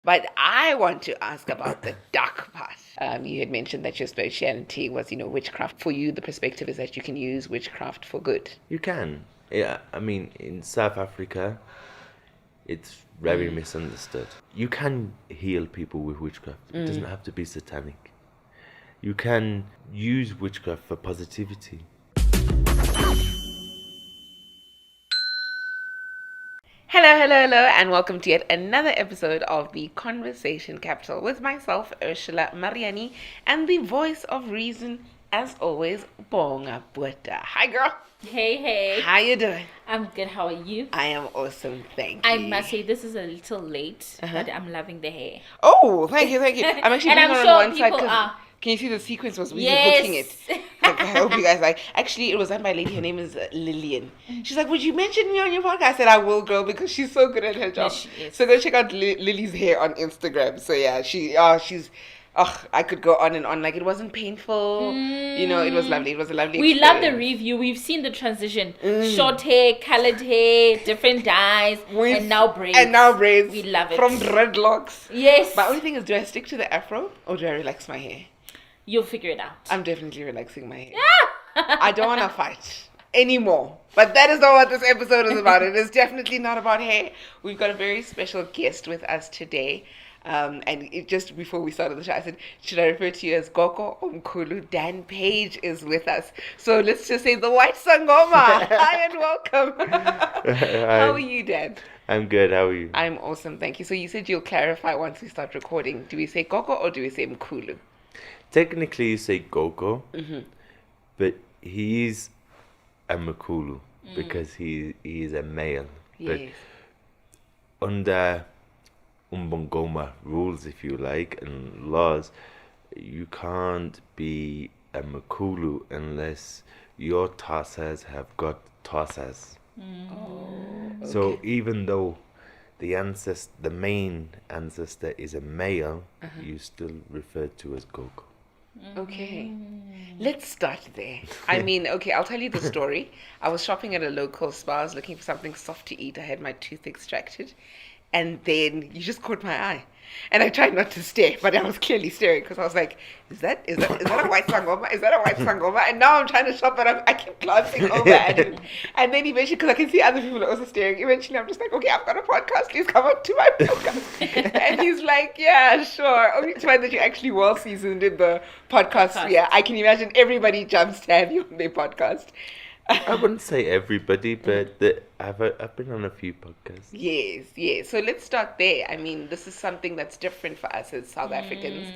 But I want to ask about the dark part. You had mentioned that your spirituality was, witchcraft. For you, the perspective is that you can use witchcraft for good. You can. Yeah, I mean, in South Africa, it's very misunderstood. You can heal people with witchcraft. It doesn't have to be satanic. You can use witchcraft for positivity. Hello, and welcome to yet another episode of the Conversation Captial with myself, Ursula Mariani, and the voice of reason, as always, Bonga Bueta. Hi, girl. Hey. How you doing? I'm good. How are you? I am awesome, thank you. I must say this is a little late, but I'm loving the hair. Oh, thank you. I'm actually And putting I'm it on sure one side people are. can you see the sequence was really Yes. hooking it? Like, I hope you guys like. Actually, it was done by a lady. Her name is Lillian. She's like, "Would you mention me on your podcast?" I said, "I will, girl," because she's so good at her job. Yes, she is. So go check out Lily's hair on Instagram. So yeah, she's. I could go on and on. Like, it wasn't painful. It was lovely. It was a lovely We love the experience. review. We've seen the transition. Short hair, colored hair, different dyes, and now braids. We love it. From dreadlocks. Yes. My only thing is, do I stick to the afro or do I relax my hair? You'll figure it out. I'm definitely relaxing my hair. I don't want to fight anymore. But that is not what this episode is about. It is definitely not about hair. We've got a very special guest with us today. And just before we started the show, I said, should I refer to you as Gogo Omkhulu? Dan Paige is with us. So let's just say the white sangoma. Hi and welcome. How are you, Dan? I'm good. How are you? I'm awesome, thank you. So you said you'll clarify once we start recording. Do we say Gogo or do we say Mkhulu? Technically, you say Gogo, but he is a Mkhulu because he is a male. Yes. But under Umbongoma rules, if you like, and laws, you can't be a Mkhulu unless your tarsas have got tarsas. So even though the main ancestor is a male, you still referred to as Gogo. Okay, let's start there. I mean, okay, I'll tell you the story. I was shopping at a local spa. I was looking for something soft to eat. I had my tooth extracted. And then you just caught my eye. And I tried not to stare, but I was clearly staring because I was like, is that a white sangoma? Is that a white sangoma? And now I'm trying to shop, but I keep glancing over at it. And then eventually, because I can see other people are also staring, eventually I'm just like, okay, I've got a podcast. Please come on to my podcast. And he's like, yeah, sure. Only to find that you're actually well seasoned in the podcast. Yeah, I can imagine everybody jumps to have you on their podcast. I wouldn't say everybody, but I've been on a few podcasts. Yes. So let's start there. I mean, this is something that's different for us as South Africans.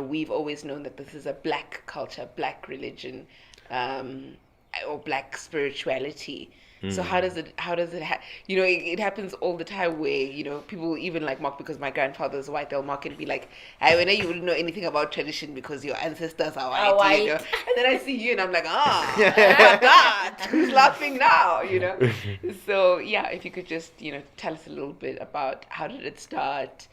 We've always known that this is a black culture, black religion, or black spirituality. So how does it it happens all the time where, people even like mock because my grandfather's white, they'll mock and be like, I know you wouldn't know anything about tradition because your ancestors are white, And then I see you and I'm like, that, who's laughing now, So yeah, if you could just, tell us a little bit about how did it start?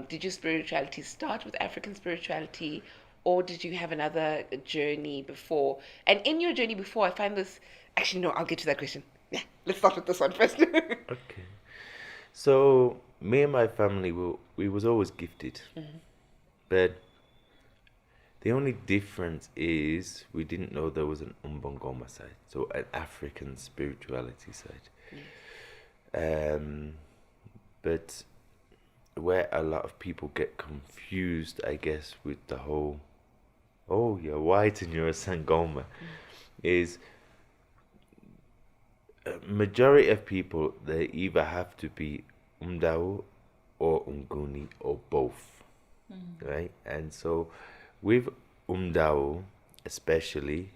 Did your spirituality start with African spirituality? Or did you have another journey before? And in your journey before, I find this... Actually, no, I'll get to that question. Yeah, let's start with this one first. Okay. So, me and my family, we was always gifted. But the only difference is we didn't know there was an Umbongoma side. So, an African spirituality side. But where a lot of people get confused, I guess, with the whole... oh, you're white and you're a sangoma, is a majority of people, they either have to be Umdao or Unguni or both, right? And so with Umdao especially,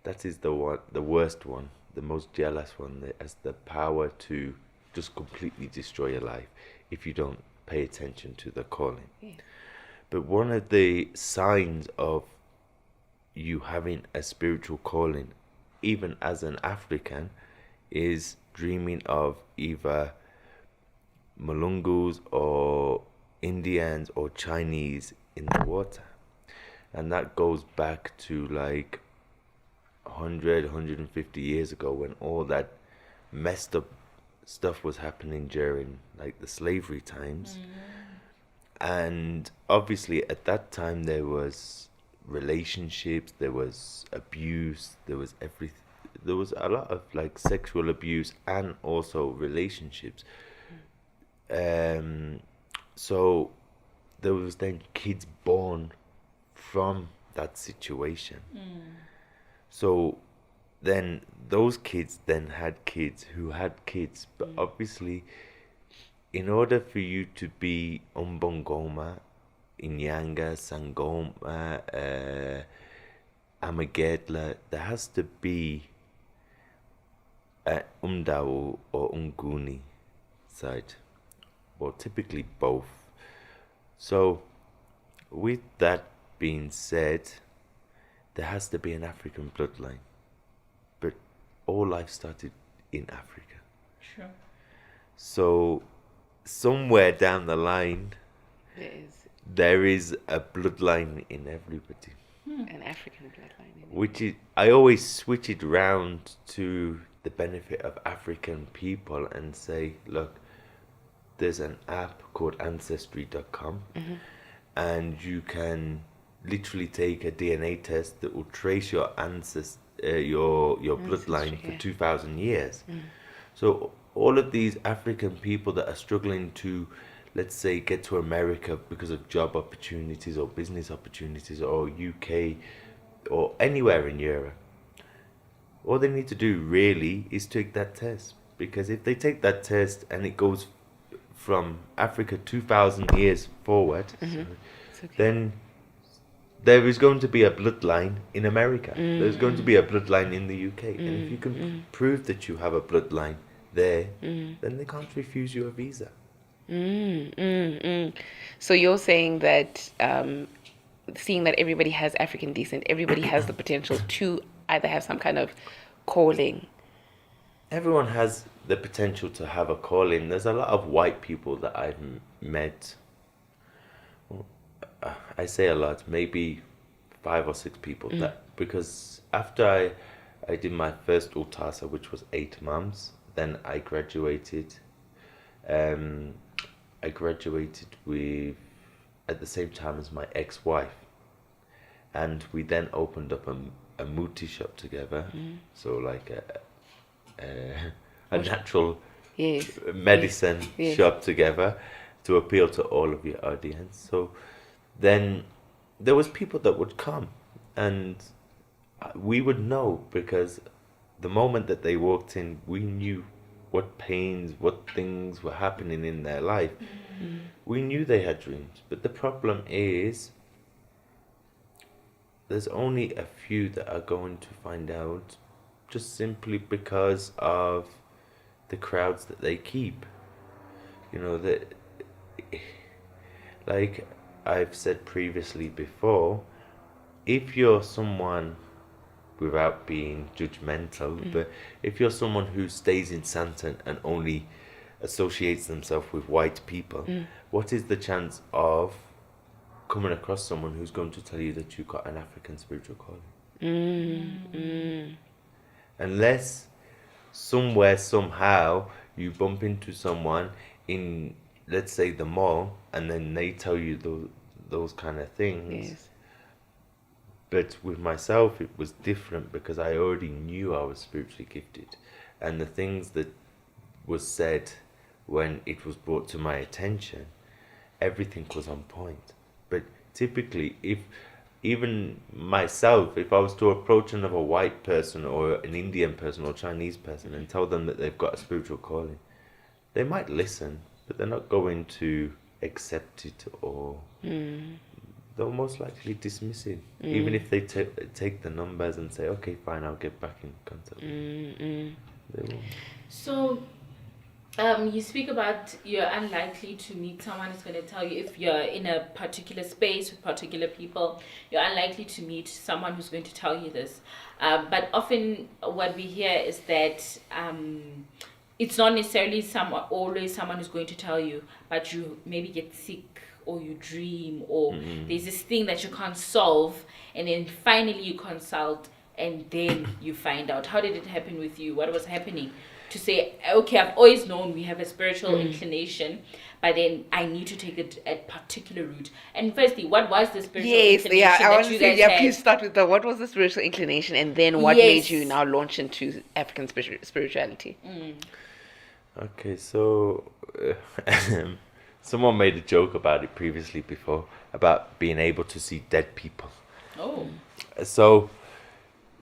that is the worst one, the most jealous one, that has the power to just completely destroy your life if you don't pay attention to the calling. But one of the signs of you having a spiritual calling, even as an African, is dreaming of either Malungus or Indians or Chinese in the water. And that goes back to like 100, 150 years ago when all that messed up stuff was happening during like the slavery times. And obviously at that time there was relationships, there was abuse, there was everything. There was a lot of like sexual abuse and also relationships. So there was then kids born from that situation. So then those kids then had kids who had kids, but obviously in order for you to be umbongoma, inyanga, sangoma, amagedla, there has to be umdao or unguni side, well, typically both. So with that being said, there has to be an African bloodline, but all life started in Africa. Sure. So somewhere down the line, there is a bloodline in everybody. An African bloodline. Which is, I always switch it round to the benefit of African people and say, look, there's an app called Ancestry.com, and you can literally take a DNA test that will trace your your bloodline for 2,000 years. So all of these African people that are struggling to, let's say, get to America because of job opportunities or business opportunities, or UK or anywhere in Europe, all they need to do really is take that test. Because if they take that test and it goes from Africa 2,000 years forward, then there is going to be a bloodline in America. There's going to be a bloodline in the UK. And if you can prove that you have a bloodline there, then they can't refuse you a visa. So you're saying that seeing that everybody has African descent, everybody has the potential to either have some kind of calling. Everyone has the potential to have a calling. There's a lot of white people that I've met. I say a lot, maybe 5 or 6 people. That because after I did my first Utasa, which was 8 months, then I graduated. I graduated with at the same time as my ex-wife, and we then opened up a muti shop together. So like a natural medicine shop together to appeal to all of your audience. So then there was people that would come and we would know, because the moment that they walked in, we knew what pains, what things were happening in their life. We knew they had dreams, but the problem is there's only a few that are going to find out, just simply because of the crowds that they keep. You know, that, like I've said previously before, if you're someone, without being judgmental, but if you're someone who stays in Santon and only associates themselves with white people, what is the chance of coming across someone who's going to tell you that you've got an African spiritual calling? Unless somewhere, somehow, you bump into someone in, let's say, the mall, and then they tell you those kind of things. But with myself, it was different, because I already knew I was spiritually gifted. And the things that was said when it was brought to my attention, everything was on point. But typically, if even myself, if I was to approach another white person or an Indian person or Chinese person and tell them that they've got a spiritual calling, they might listen, but they're not going to accept it, or they'll most likely dismiss it. Even if they take the numbers and say, okay, fine, I'll get back in contact. They won't. So, you speak about you're unlikely to meet someone who's going to tell you, if you're in a particular space with particular people, you're unlikely to meet someone who's going to tell you this. But often what we hear is that it's not necessarily always someone who's going to tell you, but you maybe get sick, or you dream, or there's this thing that you can't solve, and then finally you consult, and then you find out. How did it happen with you? What was happening? To say, okay, I've always known we have a spiritual inclination, but then I need to take it a particular route. And firstly, what was the spiritual Yes, inclination yeah. I that want to you say, guys yeah. had? Please start with what was the spiritual inclination, and then what Yes. made you now launch into African spirituality? Okay, so someone made a joke about it previously before about being able to see dead people. Oh. So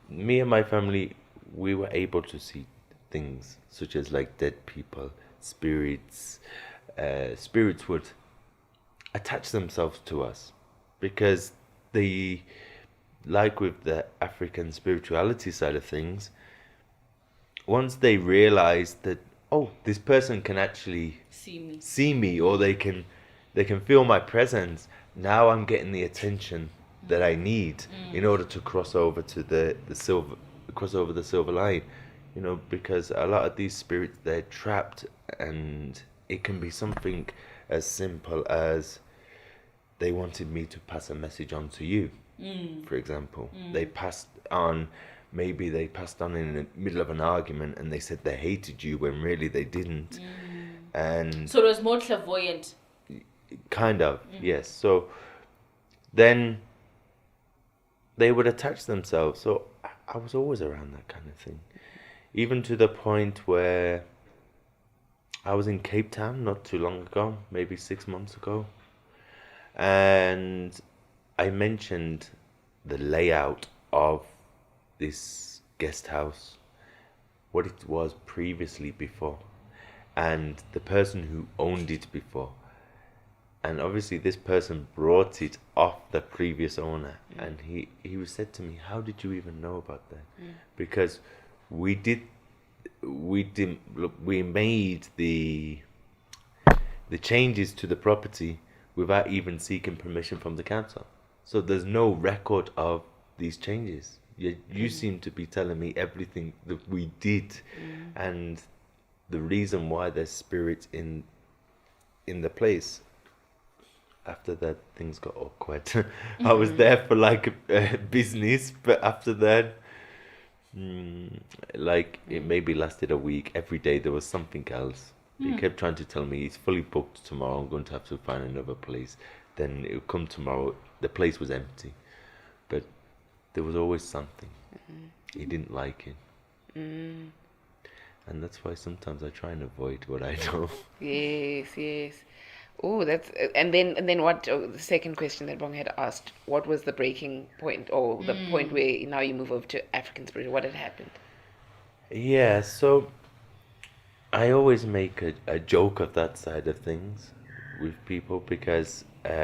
me and my family, we were able to see things such as like dead people, spirits. Spirits would attach themselves to us because they, like with the African spirituality side of things, once they realize that, oh, this person can actually see me, or they can feel my presence, now I'm getting the attention that I need in order to cross over to the silver line, because a lot of these spirits, they're trapped, and it can be something as simple as they wanted me to pass a message on to you, for example. Maybe they passed on in the middle of an argument and they said they hated you when really they didn't. And so it was more clairvoyant. Kind of, yes. So then they would attach themselves. So I was always around that kind of thing. Even to the point where I was in Cape Town not too long ago, maybe 6 months ago. And I mentioned the layout of this guest house, what it was previously before, and the person who owned it before. And obviously this person brought it off the previous owner, and he said to me, how did you even know about that? Because we made the changes to the property without even seeking permission from the council. So there's no record of these changes. You seem to be telling me everything that we did, and the reason why there's spirits in the place. After that, things got awkward. I was there for like business, but after that, it maybe lasted a week. Every day there was something else. He kept trying to tell me, it's fully booked tomorrow, I'm going to have to find another place. Then it would come tomorrow, the place was empty. But there was always something. He didn't like it. And that's why sometimes I try and avoid what I know. Yes. Oh, that's and then what? The second question that Bong had asked: what was the breaking point, or the point where now you move over to African spirituality? What had happened? Yeah, so I always make a joke of that side of things with people because, like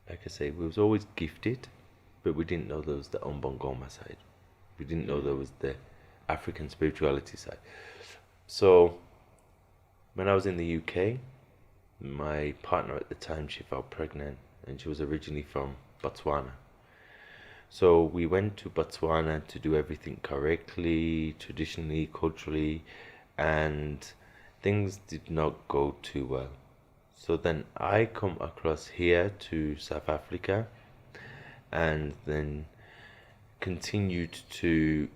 I say, we was always gifted, but we didn't know there was the Umbongoma side. We didn't know there was the African spirituality side. So when I was in the UK, my partner at the time, she fell pregnant, and she was originally from Botswana. So we went to Botswana to do everything correctly, traditionally, culturally, and things did not go too well. So then I come across here to South Africa, and then continued to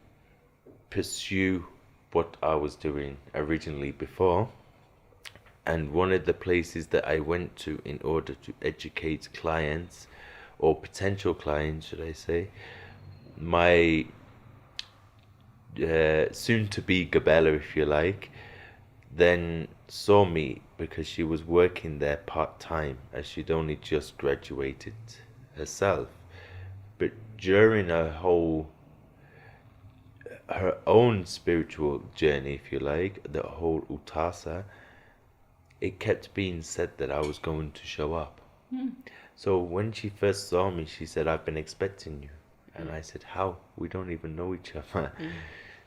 pursue what I was doing originally before. And one of the places that I went to in order to educate clients, or potential clients, should I say, my soon-to-be Gabella, if you like, then saw me because she was working there part-time, as she'd only just graduated herself. But during her own spiritual journey, if you like, the whole Utasa, it kept being said that I was going to show up. So when she first saw me, she said, I've been expecting you. And I said, how? We don't even know each other.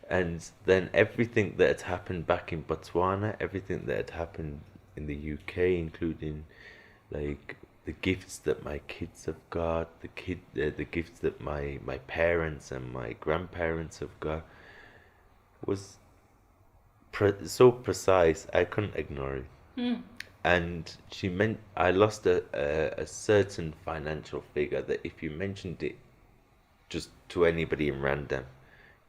And then everything that had happened back in Botswana, everything that had happened in the UK, including like the gifts that my kids have got, the gifts that my parents and my grandparents have got, was so precise, I couldn't ignore it. And she meant I lost a certain financial figure that if you mentioned it just to anybody in random,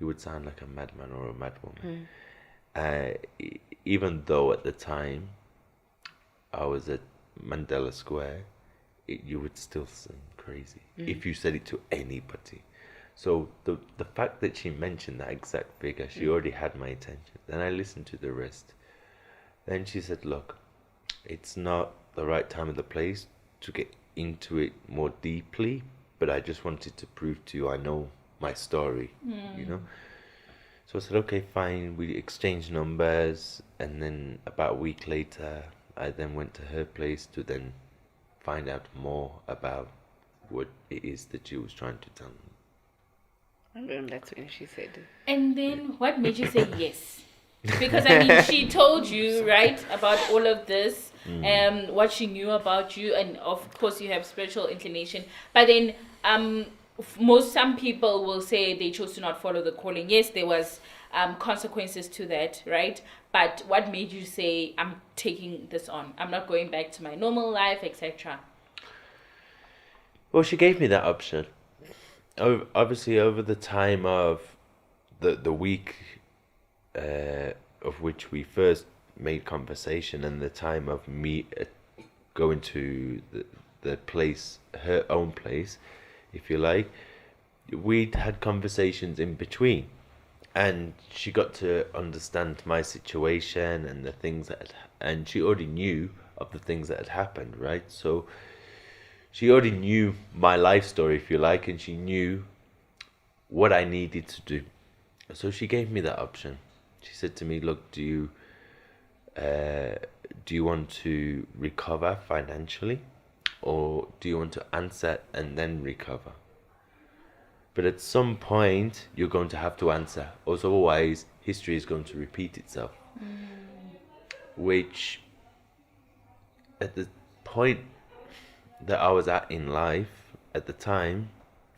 you would sound like a madman or a madwoman. Even though at the time I was at Mandela Square, you would still seem crazy if you said it to anybody. So the fact that she mentioned that exact figure, she already had my attention. Then I listened to the rest. Then she said, look, it's not the right time or the place to get into it more deeply, but I just wanted to prove to you I know my story, you know? So I said, okay, fine. We exchanged numbers, and then about a week later, I then went to her place to then find out more about what it is that she was trying to tell me. And that's when she said. And then what made you say yes? Because I mean, she told you, right, about all of this, what she knew about you, and of course you have spiritual inclination. But then, some people will say they chose to not follow the calling. Yes, there was consequences to that, right? But what made you say, I'm taking this on? I'm not going back to my normal life, etc. Well, she gave me that option. Obviously, over the time of the week of which we first made conversation, and the time of me going to the place, her own place, if you like, we'd had conversations in between, and she got to understand my situation and the things and she already knew of the things that had happened, right? So she already knew my life story, if you like, and she knew what I needed to do. So she gave me that option. She said to me, look, do you want to recover financially, or do you want to answer and then recover? But at some point, you're going to have to answer. Otherwise, history is going to repeat itself. Which, at the point that I was at in life, at the time,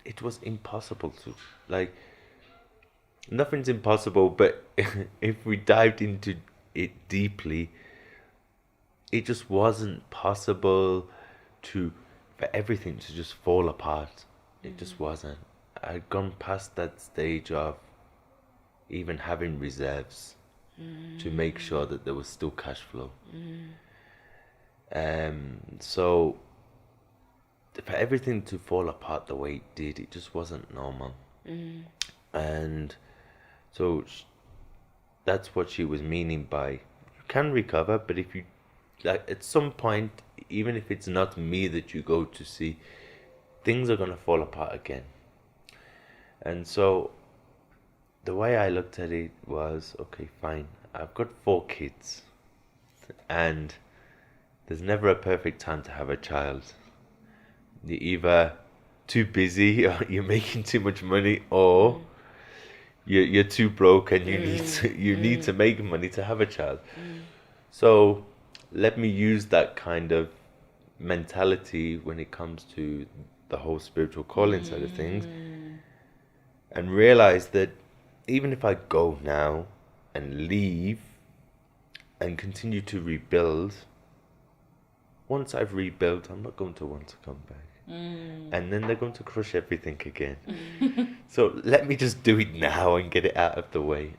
it was impossible to. Like, nothing's impossible, but if we dived into it deeply, it just wasn't possible for everything to just fall apart. It just wasn't. I'd gone past that stage of even having reserves to make sure that there was still cash flow. So for everything to fall apart the way it did, it just wasn't normal. And so that's what she was meaning by, you can recover, but if you, like, at some point, even if it's not me that you go to see, things are going to fall apart again. And so the way I looked at it was, okay, fine, I've got 4 kids, and there's never a perfect time to have a child. You're either too busy, or you're making too much money, or you're too broke and you need to make money to have a child. So let me use that kind of mentality when it comes to the whole spiritual calling side of things, and realize that even if I go now and leave and continue to rebuild, once I've rebuilt, I'm not going to want to come back. And then they're going to crush everything again. So let me just do it now and get it out of the way.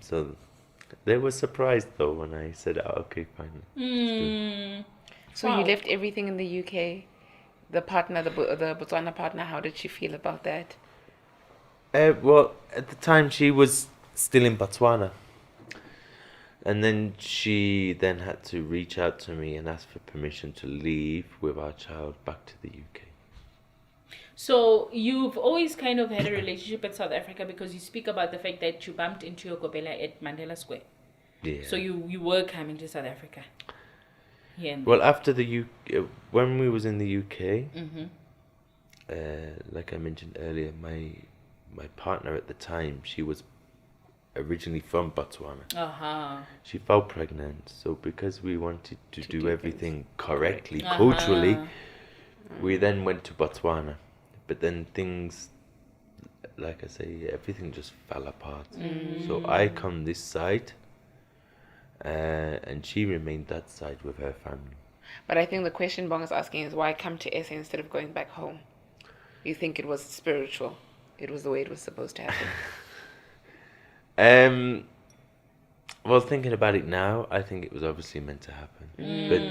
So they were surprised though when I said, oh, okay, fine. let's do it." So you left everything in the UK. The partner, the Botswana partner, how did she feel about that? Well, at the time she was still in Botswana. And then she then had to reach out to me and ask for permission to leave with our child back to the UK. So you've always kind of had a relationship with South Africa, because you speak about the fact that you bumped into your Gobela at Mandela Square. Yeah. So you were coming to South Africa. Yeah. Well, after the UK, when we was in the UK, like I mentioned earlier, my partner at the time, she was originally from Botswana. She fell pregnant, so because we wanted to do everything correctly, culturally, we then went to Botswana. But then things, like I say, everything just fell apart. So I come this side, and she remained that side with her family. But I think the question Bong is asking is, why come to SA instead of going back home? You think it was spiritual? It was the way it was supposed to happen? Well, thinking about it now, I think it was obviously meant to happen. But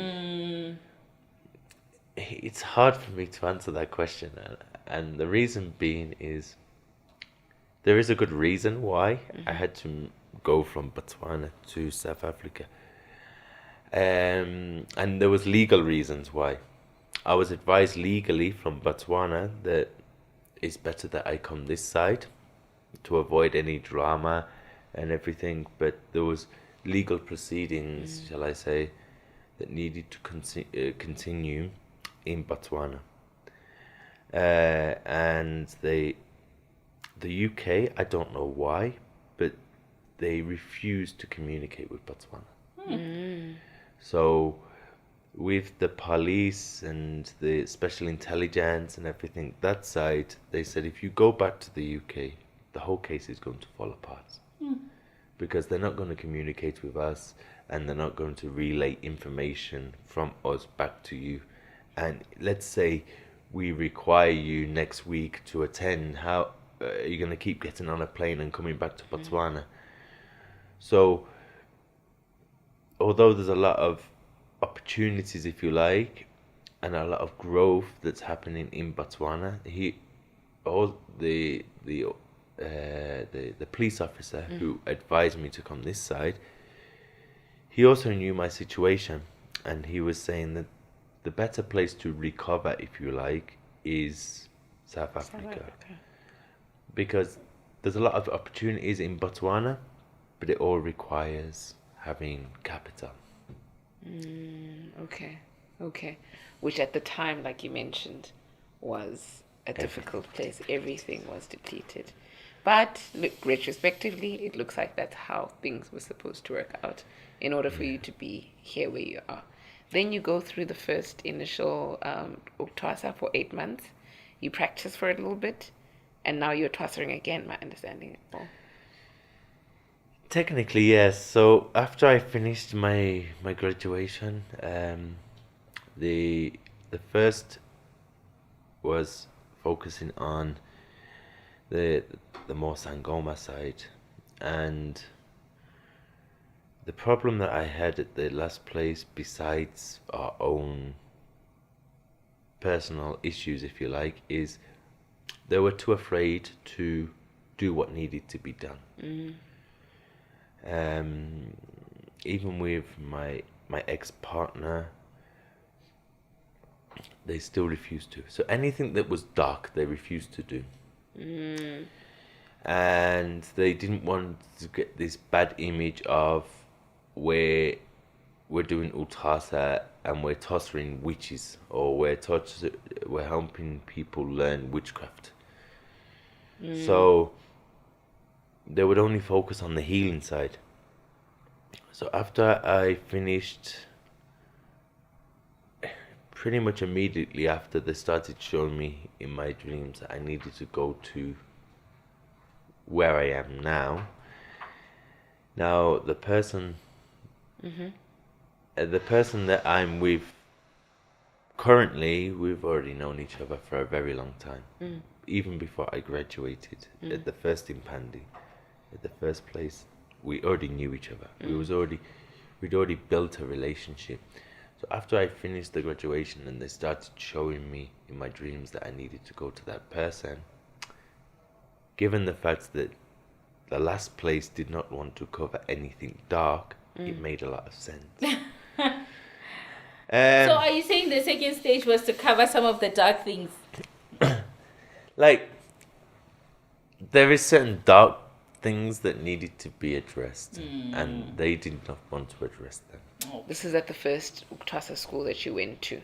it's hard for me to answer that question. And the reason being is there is a good reason why I had to go from Botswana to South Africa. And there was legal reasons why. I was advised legally from Botswana that it's better that I come this side to avoid any drama and everything, but there was legal proceedings, shall I say, that needed to continue in Botswana. And the UK, I don't know why, but they refused to communicate with Botswana. So with the police and the special intelligence and everything, that side, they said if you go back to the UK, the whole case is going to fall apart. Because they're not going to communicate with us and they're not going to relay information from us back to you. And let's say we require you next week to attend, how are you going to keep getting on a plane and coming back to Botswana? So although there's a lot of opportunities, if you like, and a lot of growth that's happening in Botswana, the police officer who advised me to come this side, he also knew my situation, and he was saying that the better place to recover, if you like, is South Africa. Because there's a lot of opportunities in Botswana, but it all requires having capital. Okay. Which at the time, like you mentioned, was a difficult place. Everything was depleted. But look, retrospectively, it looks like that's how things were supposed to work out in order for you to be here where you are. Then you go through the first initial Uktwasa for 8 months. You practice for a little bit, and now you're Twasering again, my understanding. Technically, yes. So after I finished my graduation, the first was focusing on the more sangoma side, and the problem that I had at the last place, besides our own personal issues, if you like, is they were too afraid to do what needed to be done. Even with my ex-partner, they still refused to. So anything that was dark, they refused to do. And they didn't want to get this bad image of where we're doing Uthasa and we're tossing witches, or we're helping people learn witchcraft. So they would only focus on the healing side. So after I finished, pretty much immediately after, they started showing me in my dreams that I needed to go to where I am now. Now the person that I'm with currently, we've already known each other for a very long time. Even before I graduated at the first Impandi, at the first place, we already knew each other. We'd already built a relationship. So after I finished the graduation and they started showing me in my dreams that I needed to go to that person, given the fact that the last place did not want to cover anything dark, it made a lot of sense. So are you saying the second stage was to cover some of the dark things? Like, there is certain dark things that needed to be addressed, and they did not want to address them. This is at the first Uktwasa school that you went to.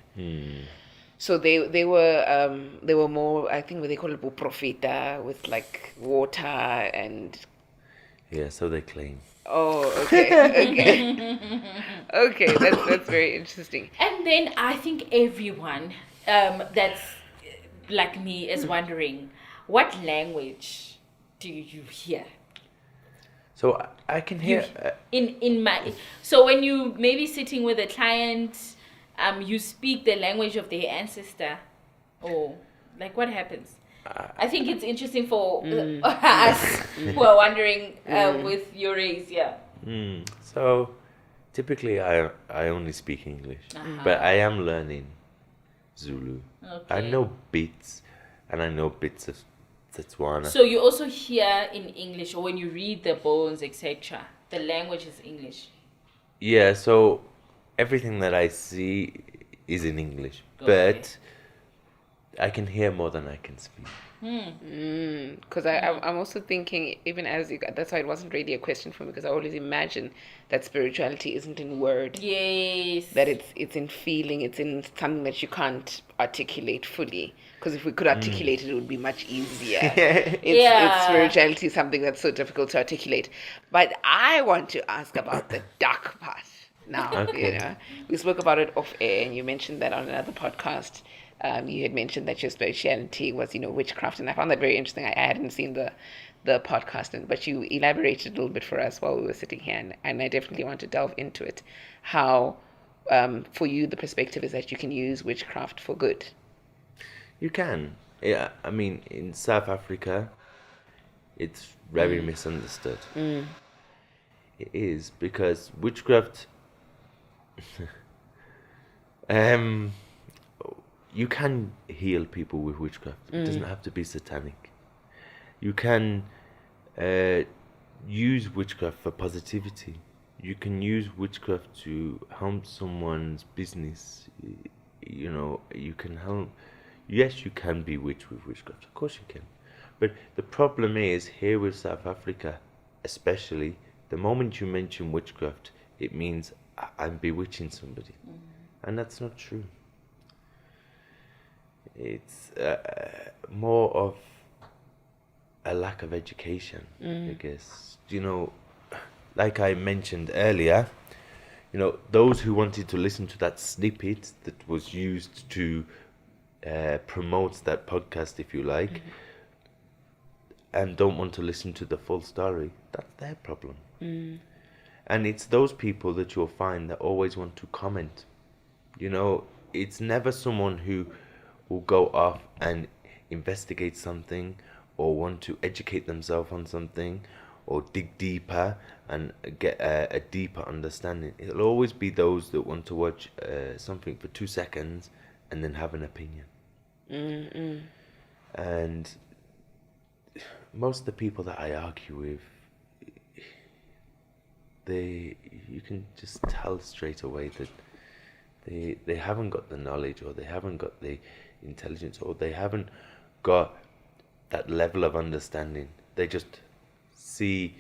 So they were more, I think, what they call it buprofita, with like water and. Yeah, so they claim. Oh, okay. Okay, that's very interesting. And then I think everyone that's like me is wondering, what language do you hear? So I can hear so when you maybe sitting with a client, you speak the language of their ancestor, or like what happens? I think it's interesting for us who are wondering with your race, yeah. So typically I only speak English, but I am learning Zulu. I Okay. know bits, and I know bits of Setswana. So you also hear in English, or when you read the bones, etc., the language is English. Yeah, so everything that I see is in English, Okay. but I can hear more than I can speak. Because I'm also thinking, even as you, that's why it wasn't really a question for me, because I always imagine that spirituality isn't in word, Yes. that it's in feeling, it's in something that you can't articulate fully. Because if we could articulate it, it would be much easier. It's spirituality is something that's so difficult to articulate. But I want to ask about the dark part now. Okay. You know, we spoke about it off air, and you mentioned that on another podcast. You had mentioned that your speciality was, witchcraft, and I found that very interesting. I hadn't seen the podcast, but you elaborated a little bit for us while we were sitting here, and I definitely want to delve into it. How, for you, the perspective is that you can use witchcraft for good. You can. Yeah, I mean, in South Africa, it's very misunderstood. It is, because witchcraft, you can heal people with witchcraft. It doesn't have to be satanic. You can use witchcraft for positivity. You can use witchcraft to help someone's business. You can help. Yes, you can be witch with witchcraft. Of course you can. But the problem is, here with South Africa, especially, the moment you mention witchcraft, it means I'm bewitching somebody. And that's not true. It's more of a lack of education, I guess. Like I mentioned earlier, those who wanted to listen to that snippet that was used to promote that podcast, if you like, and don't want to listen to the full story, that's their problem. And it's those people that you'll find that always want to comment. It's never someone who will go off and investigate something, or want to educate themselves on something, or dig deeper and get a deeper understanding. It'll always be those that want to watch something for 2 seconds and then have an opinion. And most of the people that I argue with, you can just tell straight away that they haven't got the knowledge, or they haven't got the intelligence, or they haven't got that level of understanding. They just see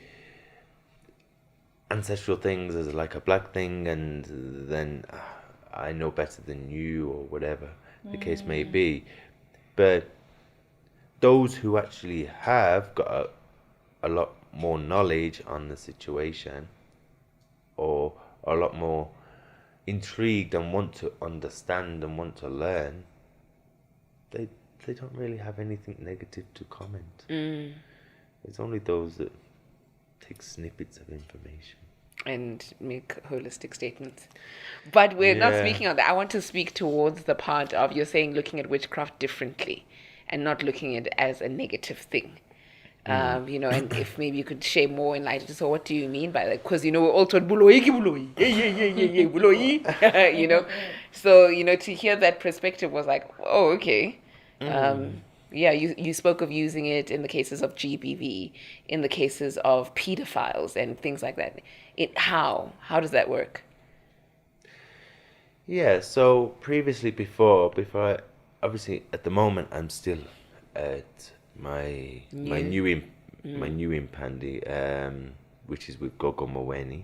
ancestral things as like a black thing, and then I know better than you, or whatever the case may be. But those who actually have got a lot more knowledge on the situation, or are a lot more intrigued and want to understand and want to learn, they don't really have anything negative to comment. It's only those that take snippets of information And make holistic statements. But we're not Yeah. speaking on that. I want to speak towards the part of you're saying looking at witchcraft differently and not looking at it as a negative thing. And if maybe you could share more enlightenment. So what do you mean by that? Because, we're all taught buloi, yeah, buloi, So, to hear that perspective was like, oh, okay. Yeah, you spoke of using it in the cases of GBV, in the cases of pedophiles and things like that. How does that work? Yeah, so previously, before I, obviously at the moment I'm still at my new impandi, which is with Gogo Rodger.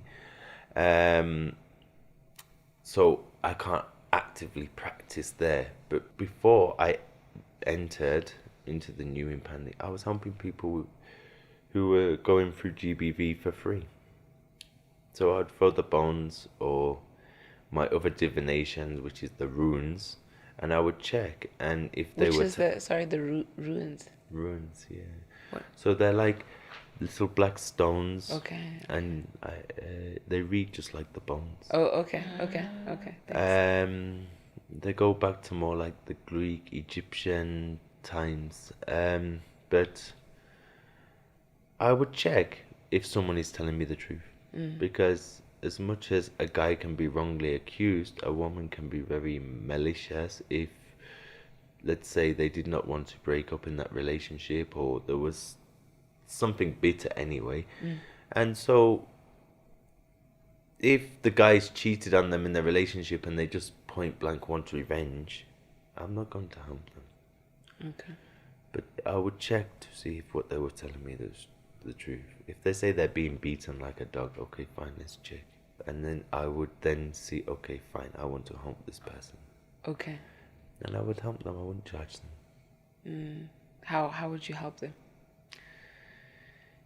So I can't actively practice there, but before I entered into the new impandi, I was helping people who were going through GBV for free. So I'd throw the bones or my other divinations, which is the runes, and I would check, and if they Which were is the ruins. runes, yeah. What? So they're like little black stones, Okay. and they read just like the bones. Oh, okay. Thanks. They go back to more like the Greek, Egyptian times. But I would check if someone is telling me the truth. Because as much as a guy can be wrongly accused, a woman can be very malicious if, let's say, they did not want to break up in that relationship, or there was something bitter anyway. And so if the guy's cheated on them in their relationship and they just point blank want revenge, I'm not going to harm them. Okay. But I would check to see if what they were telling me is the truth. If they say they're being beaten like a dog, okay, fine, let's check. And then I would then see, okay, fine, I want to harm this person. Okay. And I would help them, I wouldn't judge them. How would you help them?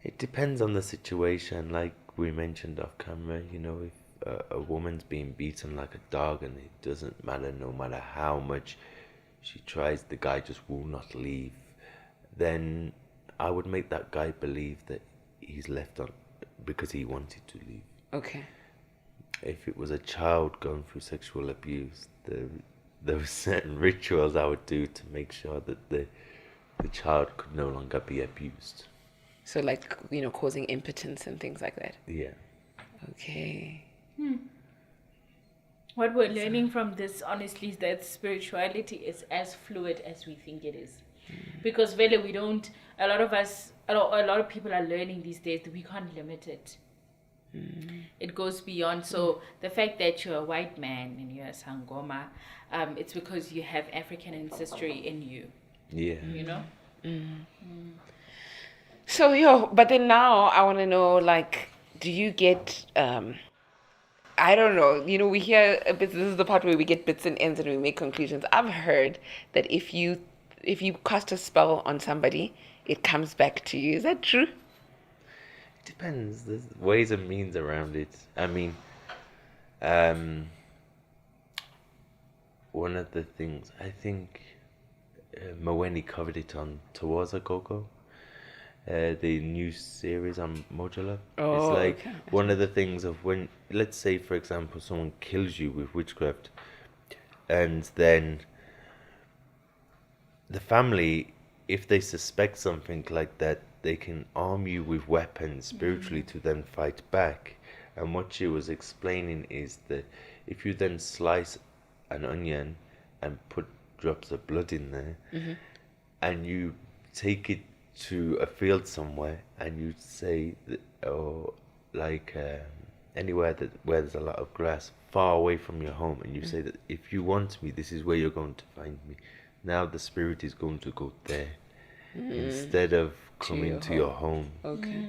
It depends on the situation. Like we mentioned off camera, if a woman's being beaten like a dog and it doesn't matter, no matter how much she tries, the guy just will not leave, then I would make that guy believe that he's left on because he wanted to leave. Okay. If it was a child going through sexual abuse, there were certain rituals I would do to make sure that the child could no longer be abused. So like, causing impotence and things like that. Yeah. Okay. What we're learning from this, honestly, is that spirituality is as fluid as we think it is. Because really, a lot of people are learning these days that we can't limit it. It goes beyond. So the fact that you're a white man and you're a sangoma, it's because you have African ancestry in you. Yeah. So, but then now I want to know, like, do you get, I don't know, we hear a bit, this is the part where we get bits and ends and we make conclusions. I've heard that if you cast a spell on somebody, it comes back to you. Is that true? It depends. There's ways and means around it. I mean, one of the things, I think Maweni covered it on Towards a Gogo. The new series on Modular. Oh, it's like okay. one of the things of when, let's say, for example, someone kills you with witchcraft, and then the family, if they suspect something like that, they can arm you with weapons spiritually to then fight back. And what she was explaining is that if you then slice an onion and put drops of blood in there, and you take it to a field somewhere and you say that, or like anywhere where there's a lot of grass far away from your home, and you say that if you want me, this is where you're going to find me. Now the spirit is going to go there instead of coming to your home. Okay.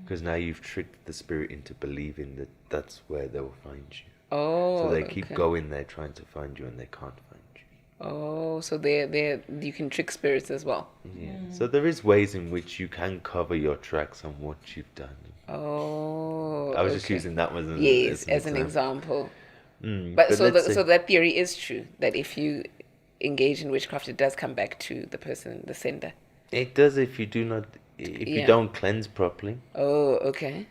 Because now you've tricked the spirit into believing that that's where they will find you. Oh, So they keep going there trying to find you and they can't find you. Oh, so you can trick spirits as well. Yeah. So there is ways in which you can cover your tracks on what you've done. Oh, I was just using that one as an example. But But so that theory is true, that if you engage in witchcraft, it does come back to the person, the sender. it does if you don't cleanse properly. Oh, okay.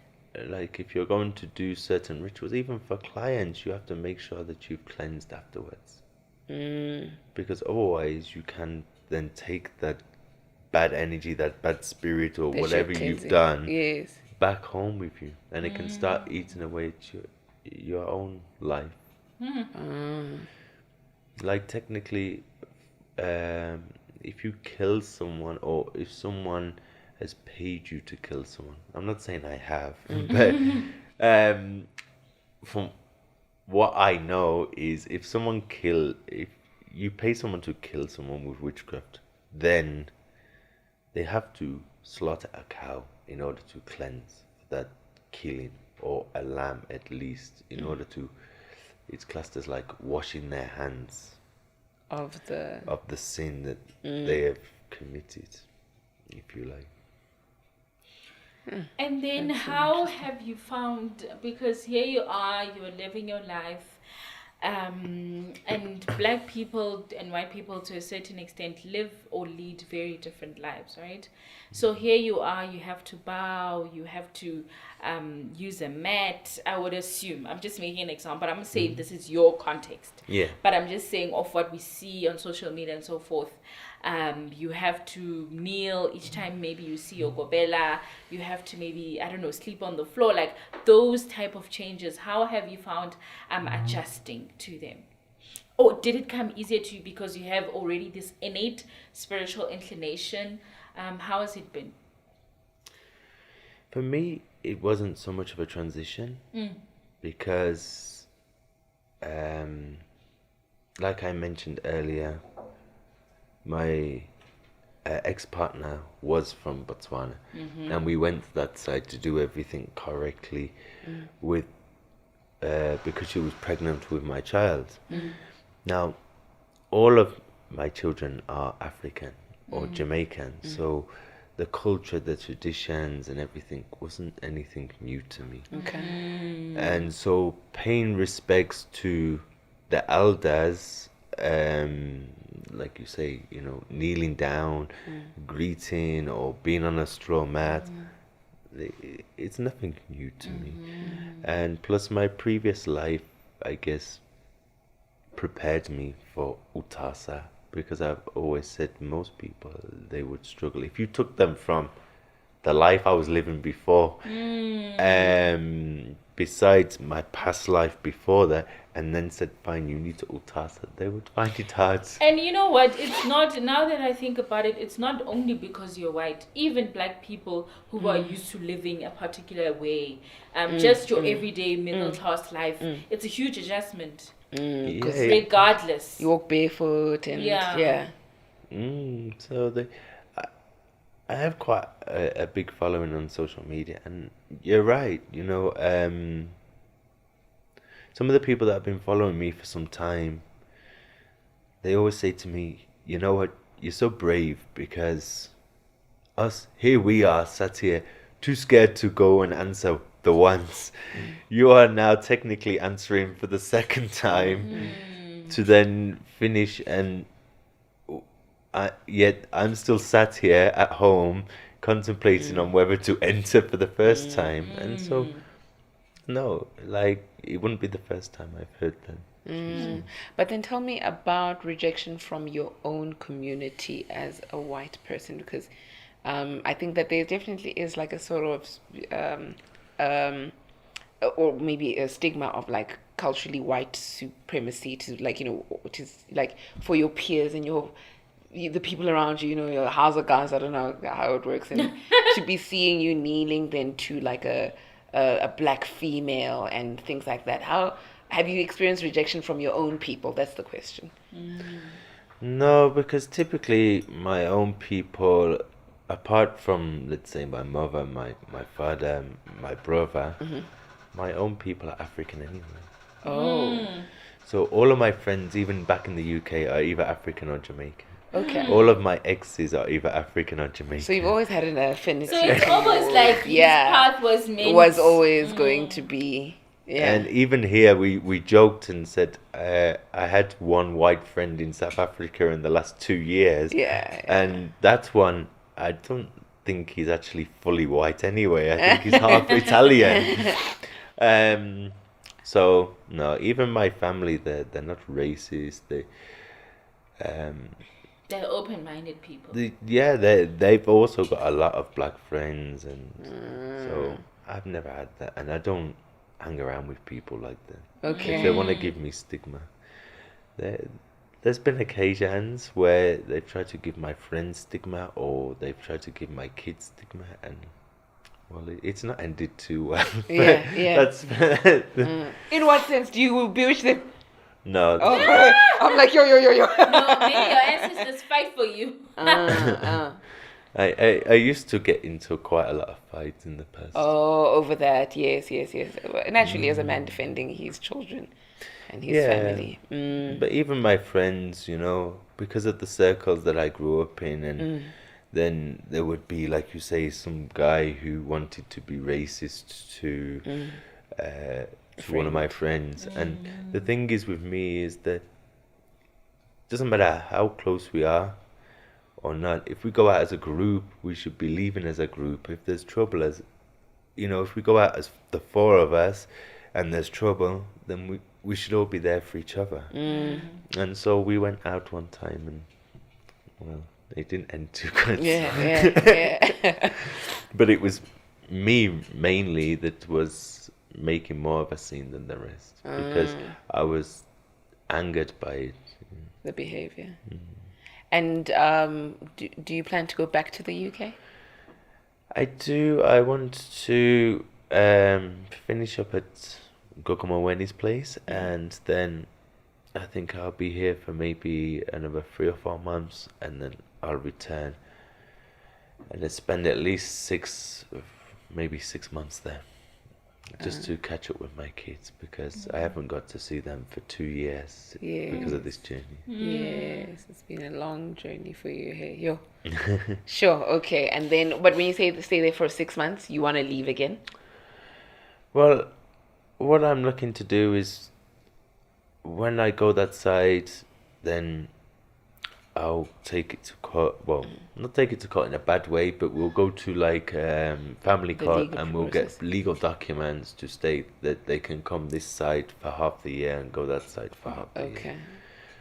Like if you're going to do certain rituals, even for clients, you have to make sure that you've cleansed afterwards. Because otherwise you can then take that bad energy, that bad spirit or That whatever you're you've cleansing. done Yes. back home with you, and it can start eating away at your own life. Like technically, if you kill someone, or if someone has paid you to kill someone, I'm not saying I have, but from what I know is if you pay someone to kill someone with witchcraft, then they have to slaughter a cow in order to cleanse that killing, or a lamb at least, in order to, it's classed as like washing their hands Of the sin that they have committed, if you like. And then how have you found, because here you are, you're living your life, and black people and white people to a certain extent live or lead very different lives, right? So here you are, you have to bow, you have to use a mat, I would assume. I'm just making an example, but I'm saying this is your context. Yeah. But I'm just saying of what we see on social media and so forth. You have to kneel each time maybe you see your gobela. You have to maybe, I don't know, sleep on the floor. Like those type of changes. How have you found adjusting to them? Or did it come easier to you because you have already this innate spiritual inclination? How has it been? For me, it wasn't so much of a transition because, like I mentioned earlier, my ex-partner was from Botswana, and we went to that side to do everything correctly with because she was pregnant with my child. Now, all of my children are African or Jamaican, so the culture, the traditions and everything wasn't anything new to me. Okay. And so paying respects to the elders, like you say, you know, kneeling down, greeting or being on a straw mat, it's nothing new to me. And plus my previous life, I guess, prepared me for Utasa, because I've always said most people, they would struggle. If you took them from the life I was living before, besides my past life before that, and then said, fine, you need to Utasa, they would find it hard. And you know what? It's not, now that I think about it, it's not only because you're white. Even black people who are used to living a particular way, just your everyday middle class life, it's a huge adjustment. Regardless. You walk barefoot and yeah. So I have quite a big following on social media, and you're right, you know, some of the people that have been following me for some time, they always say to me, you know what, you're so brave, because us, here we are sat here too scared to go and answer the once. You are now technically answering for the second time to then finish, and yet I'm still sat here at home contemplating on whether to enter for the first time. And so no, like, it wouldn't be the first time I've heard that. But then tell me about rejection from your own community as a white person, because I think that there definitely is like a sort of or maybe a stigma of like culturally white supremacy, to like, you know, which is like for your peers and the people around you, you know, your Hausa guys, I don't know how it works, and to be seeing you kneeling then to like a black female and things like that. How have you experienced rejection from your own people? That's the question. No, because typically my own people, apart from, let's say, my mother, my father, my brother, my own people are African anyway. Oh. So all of my friends, even back in the UK, are either African or Jamaican. Okay. All of my exes are either African or Jamaican. So you've always had an affinity. So it's almost like his path was meant. Was always going to be. Yeah. And even here, we joked and said, I had one white friend in South Africa in the last 2 years. Yeah. And that one, I don't think he's actually fully white anyway. I think he's half Italian. So, no, even my family, they're not racist. They're open-minded people. They've also got a lot of black friends, and so I've never had that, and I don't hang around with people like that. Okay. If they want to give me stigma, there's been occasions where they've tried to give my friends stigma, or they've tried to give my kids stigma, and well, it's not ended too well. Yeah. That's In what sense do you bewitch them? no. Oh, I'm like yo. No, maybe your ancestors fight for you. I used to get into quite a lot of fights in the past. Oh, over that. Yes. Naturally, as a man defending his children and his family. But even my friends, you know, because of the circles that I grew up in, and then there would be, like you say, some guy who wanted to be racist to one of my friends. And the thing is with me is that it doesn't matter how close we are or not. If we go out as a group, we should be leaving as a group. If there's trouble, as you know, if we go out as the four of us and there's trouble, then we should all be there for each other. And so we went out one time, and well, it didn't end too good. Yeah. But it was me mainly that was making more of a scene than the rest because I was angered by it. The behavior. And do you plan to go back to the UK? I do. I want to finish up at Gogo Rodger's place, and then I think I'll be here for maybe another 3 or 4 months, and then I'll return and then spend at least maybe 6 months there, just to catch up with my kids because I haven't got to see them for 2 years because of this journey. Yes, it's been a long journey for you here. Yo. Sure, okay. And then, but when you say stay there for 6 months, you want to leave again? Well, what I'm looking to do is when I go that side, then I'll take it to court. Well, not take it to court in a bad way, but we'll go to like family The court legal and we'll process. get legal documents to state that they can come this side for half the year and go that side for half the year.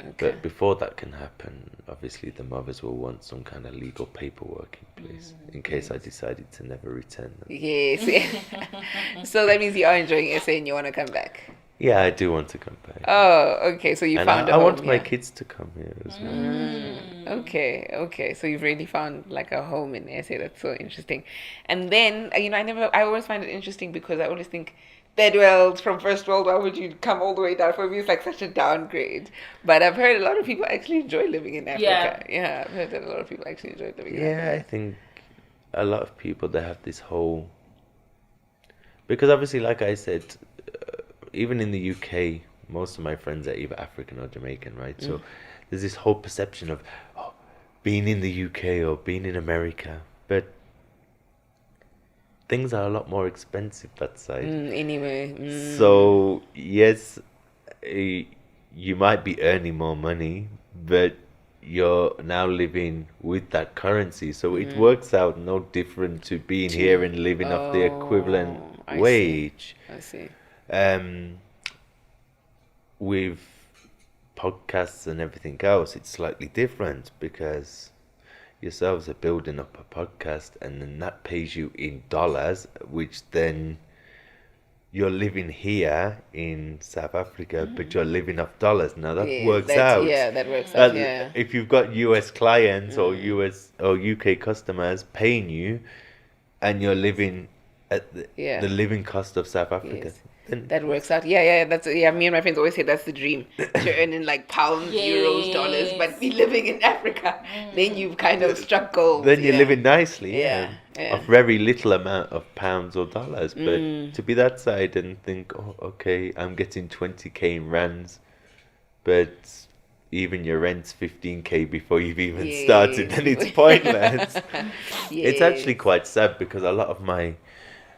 Okay. But before that can happen, obviously the mothers will want some kind of legal paperwork in place in case I decided to never return them. Yes. So that means you are enjoying SA and you want to come back. Yeah, I do want to come back. Oh, okay. So you and found I a home want my here. kids to come here as well. Okay. So you've really found like a home in SA. That's so interesting. And then, I always find it interesting because I always think third world from first world, why would you come all the way down? For me, it's like such a downgrade. But I've heard a lot of people actually enjoy living in Africa. Yeah, I've heard that a lot of people actually enjoy living in Africa. Yeah, I think a lot of people, they have this whole... Because obviously, like I said, even in the UK, most of my friends are either African or Jamaican, right? So there's this whole perception of being in the UK or being in America. But things are a lot more expensive that side. Anyway. So, yes, you might be earning more money, but you're now living with that currency. So it works out no different to being here and living off the equivalent wage. I see. With podcasts and everything else, it's slightly different because yourselves are building up a podcast and then that pays you in dollars, which then you're living here in South Africa, but you're living off dollars. Now that works out. Yeah, that works out. If you've got US clients or US or UK customers paying you and you're living at the living cost of South Africa. Then that works out. That's me and my friends always say that's the dream. To earn in like pounds, euros, dollars, but be living in Africa. Then you've kind of struck gold. Then you're living nicely, Yeah. of very little amount of pounds or dollars. But to be that side and think, okay, I'm getting 20k in rands, but even your rent's 15k before you've even started, then it's pointless. It's actually quite sad because a lot of my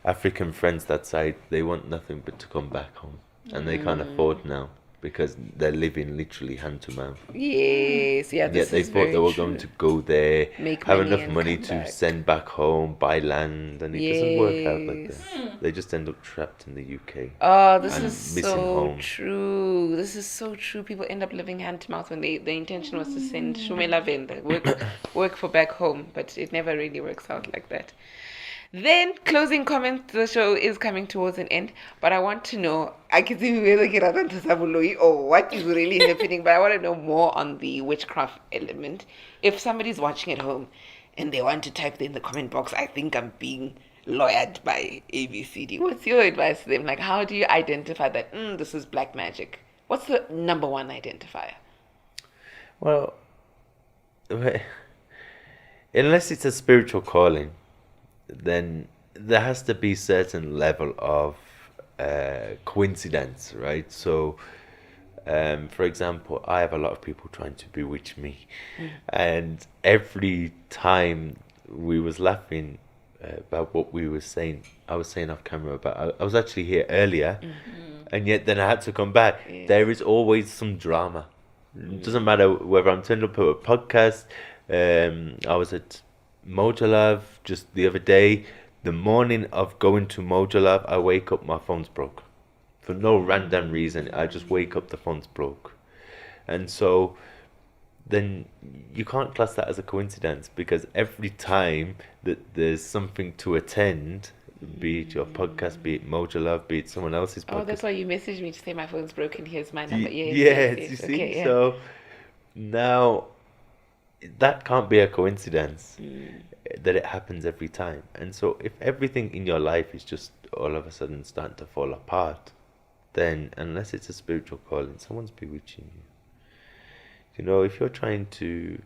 African friends that side, they want nothing but to come back home, and they can't afford now because they're living literally hand to mouth. Yes, Yet they thought they were going to go there, have enough money to send back home, buy land, and it doesn't work out like that. They just end up trapped in the UK. Oh, this and is missing so home. true. This is so true. People end up living hand to mouth when the intention was to send Shumela Venda, work for back home, but it never really works out like that. Then, closing comments, the show is coming towards an end, but I want to know, I can see what is really happening, but I want to know more on the witchcraft element. If somebody's watching at home and they want to type in the comment box, I think I'm being lawyered by ABCD. What's your advice to them? Like, how do you identify that, this is black magic? What's the number one identifier? Well, unless it's a spiritual calling, then there has to be certain level of coincidence, right? So, for example, I have a lot of people trying to bewitch me, and every time we was laughing about what we were saying, I was saying off camera about I was actually here earlier, and yet then I had to come back. There is always some drama. It doesn't matter whether I'm turning up at a podcast. I was at Mojalav just the other day. The morning of going to Mojalav, I wake up, my phone's broke. For no random reason, I just wake up, the phone's broke. And so then you can't class that as a coincidence, because every time that there's something to attend, be it your podcast, be it Mojo Love, be it someone else's podcast. Oh, that's why you messaged me to say my phone's broken. Here's my number. Yes, Yes, yes. you see? Okay, yeah. So now that can't be a coincidence that it happens every time. And so if everything in your life is just all of a sudden starting to fall apart, then unless it's a spiritual calling, someone's bewitching you. You know, if you're trying to,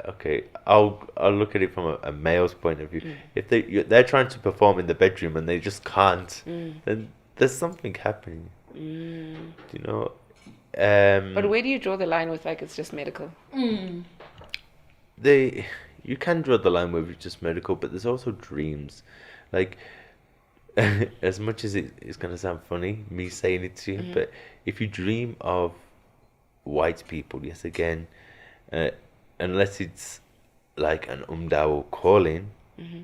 okay, I'll look at it from a male's point of view. If they're trying to perform in the bedroom and they just can't, then there's something happening. You know. But where do you draw the line with, like, it's just medical? You can draw the line with just medical, but there's also dreams. Like, as much as it's gonna sound funny, me saying it to you, but if you dream of white people, yes, again, unless it's like an umdao calling,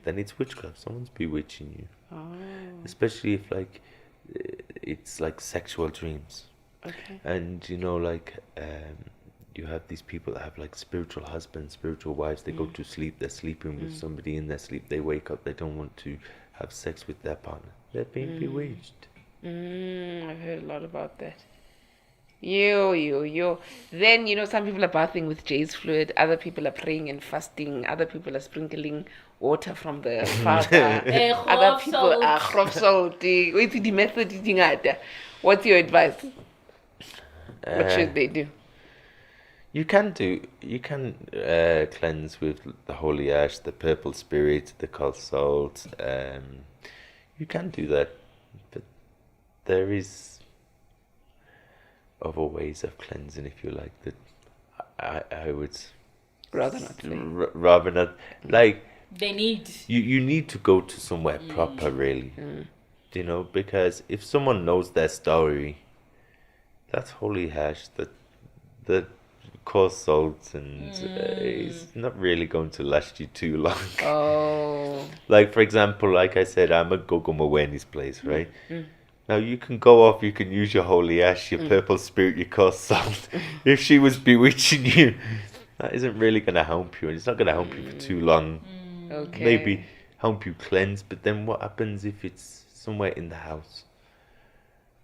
then it's witchcraft. Someone's bewitching you. Especially if, like, it's like sexual dreams. Okay. And you know, like, you have these people that have like spiritual husbands, spiritual wives. They go to sleep, they're sleeping with somebody in their sleep. They wake up, they don't want to have sex with their partner. They're being bewitched. I've heard a lot about that. Yo. Then, you know, some people are bathing with jade fluid. Other people are praying and fasting. Other people are sprinkling water from the Father. Other people are crop salting. What's the method eating at? What's your advice? What should they do? You can cleanse with the holy ash, the purple spirit, the cold salt. You can do that, but there is other ways of cleansing, if you like, that I would Rather not say. rather not, like, They need. you need to go to somewhere proper, really. You know, because if someone knows their story, that's holy hash, that coarse salt, and it's not really going to last you too long. Oh. Like, for example, like I said, I'm at Gogo Rodger's place, right? Now you can go off, you can use your holy ash, your purple spirit, your coarse salt. If she was bewitching you, that isn't really going to help you, and it's not going to help you for too long. Okay. Maybe help you cleanse, but then what happens if it's somewhere in the house?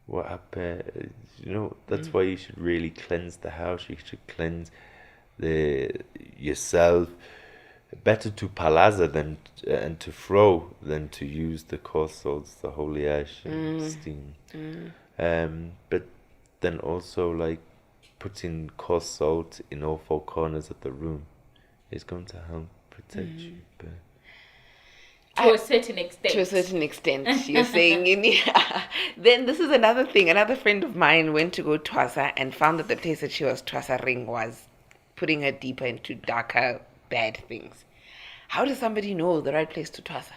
What happens? You know, that's why you should really cleanse the house. You should cleanse yourself. Better to palazza than and to throw than to use the coarse salts, the holy ash, and steam. But then also, like, putting coarse salt in all four corners of the room is going to help protect you. But To a certain extent. To a certain extent, you're saying. Then this is another thing. Another friend of mine went to go twasa and found that the place that she was twasaring was putting her deeper into darker, bad things. How does somebody know the right place to twasa?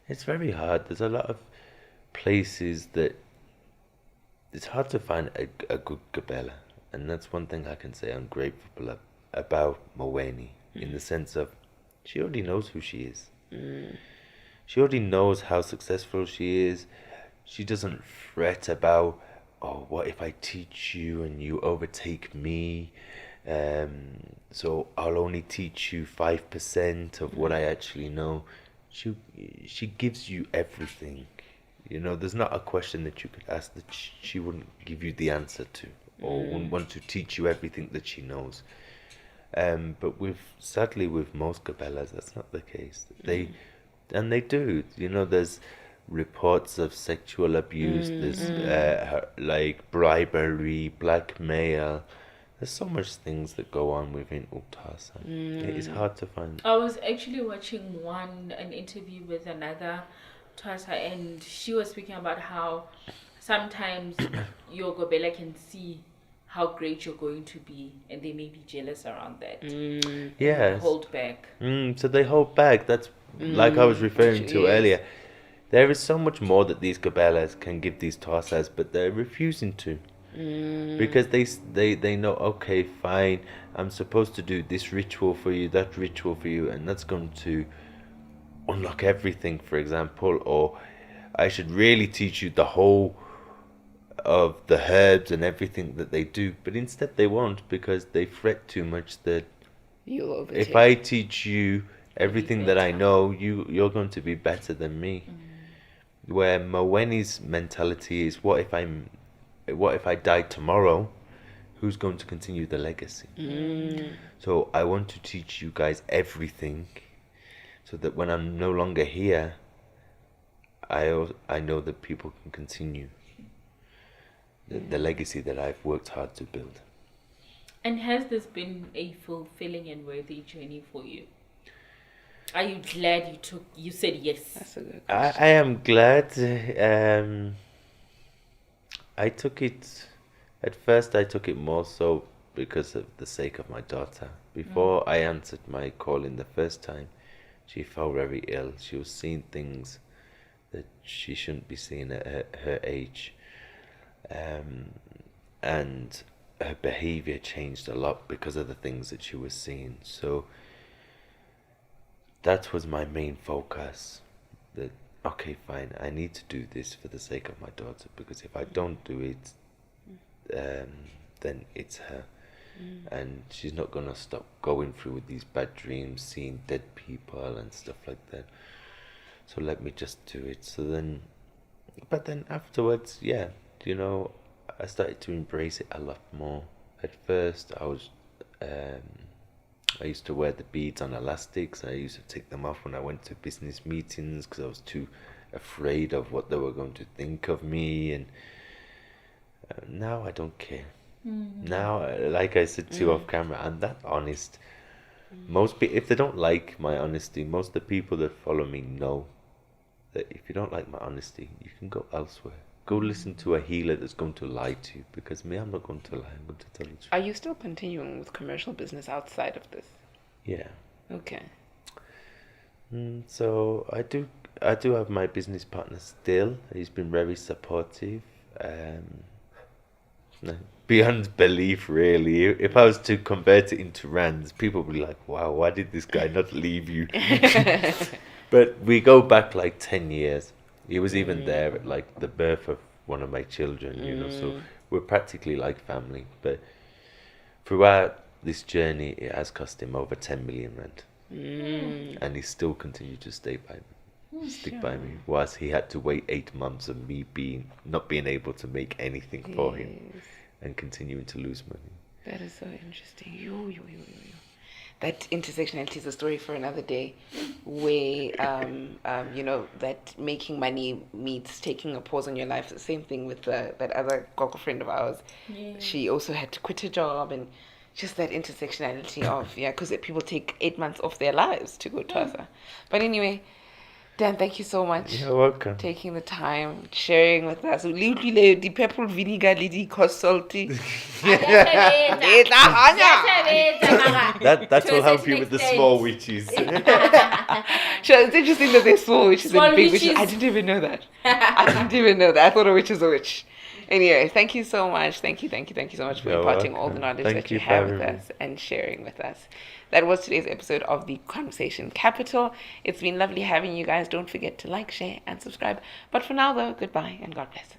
it's very hard. There's a lot of places that it's hard to find a good gabella, and that's one thing I can say I'm grateful about Moweni, in the sense of she already knows who she is. She already knows how successful she is. She doesn't fret about, oh, what if I teach you and you overtake me? So I'll only teach you 5% of what I actually know. She gives you everything. You know, there's not a question that you could ask that she wouldn't give you the answer to, or wouldn't want to teach you everything that she knows. But sadly with most Cabellas, that's not the case. They do. You know, there's reports of sexual abuse. There's like bribery, blackmail. There's so much things that go on within Uktasa. It is hard to find. I was actually watching an interview with another Twasa, and she was speaking about how sometimes your Gobela can see how great you're going to be, and they may be jealous around that. Yes. Hold back. So they hold back. That's like I was referring to earlier. There is so much more that these Gabelas can give these Twasas, but they're refusing to. Because they know, okay, fine, I'm supposed to do this ritual for you, that ritual for you, and that's going to unlock everything, for example, or I should really teach you the whole of the herbs and everything that they do, but instead they won't, because they fret too much that You'll overtake. if I teach you everything that I better. know, you're going to be better than me. Where Maweni's mentality is, what if I die tomorrow? Who's going to continue the legacy? So I want to teach you guys everything, so that when I'm no longer here, I know that people can continue the legacy that I've worked hard to build. And has this been a fulfilling and worthy journey for you? Are you glad you said yes? That's a good I question. am glad. I took it, at first I took it more so because of the sake of my daughter. Before I answered my call in the first time, she fell very ill. She was seeing things that she shouldn't be seeing at her age. And her behavior changed a lot because of the things that she was seeing. So that was my main focus. That, okay, fine, I need to do this for the sake of my daughter, because if I don't do it, then it's her. And she's not going to stop going through with these bad dreams, seeing dead people and stuff like that. So let me just do it. But then afterwards, yeah, I started to embrace it a lot more. At first, I used to wear the beads on elastics. I used to take them off when I went to business meetings because I was too afraid of what they were going to think of me. And now I don't care. Now, like I said to you off camera, I'm that honest. Most people, if they don't like my honesty, most of the people that follow me know that if you don't like my honesty, you can go elsewhere. Go listen to a healer that's going to lie to you, because me, I'm not going to lie. I'm going to tell you the truth. Are you still continuing with commercial business outside of this? Yeah. Okay. So I do have my business partner still. He's been very supportive. Beyond belief, really. If I was to convert it into rands, people would be like, wow, why did this guy not leave you? But we go back like 10 years. He was even there at like the birth of one of my children, so we're practically like family. But throughout this journey, it has cost him over 10 million rand. And he still continued to stick by me, whilst he had to wait 8 months of me not being able to make anything for him and continuing to lose money. That is so interesting. Yo. That intersectionality is a story for another day, where that making money meets taking a pause on your life. The same thing with that other Gogo friend of ours. Yeah. She also had to quit her job, and just that intersectionality of because people take 8 months off their lives to go to Asa. But anyway, Dan, thank you so much. You're welcome. Taking the time, sharing with us. The purple vinegar lady salty. That will help you with the small witches. Sure, it's interesting that they're small witches Small and big witches. witches. I didn't even know that. I thought a witch is a witch. Anyway, thank you so much. Thank you so much for You're imparting all the welcome. knowledge Thank that you you for have with having me. us and sharing with us. That was today's episode of the Conversation Capital. It's been lovely having you guys. Don't forget to like, share, and subscribe. But for now, though, goodbye and God bless.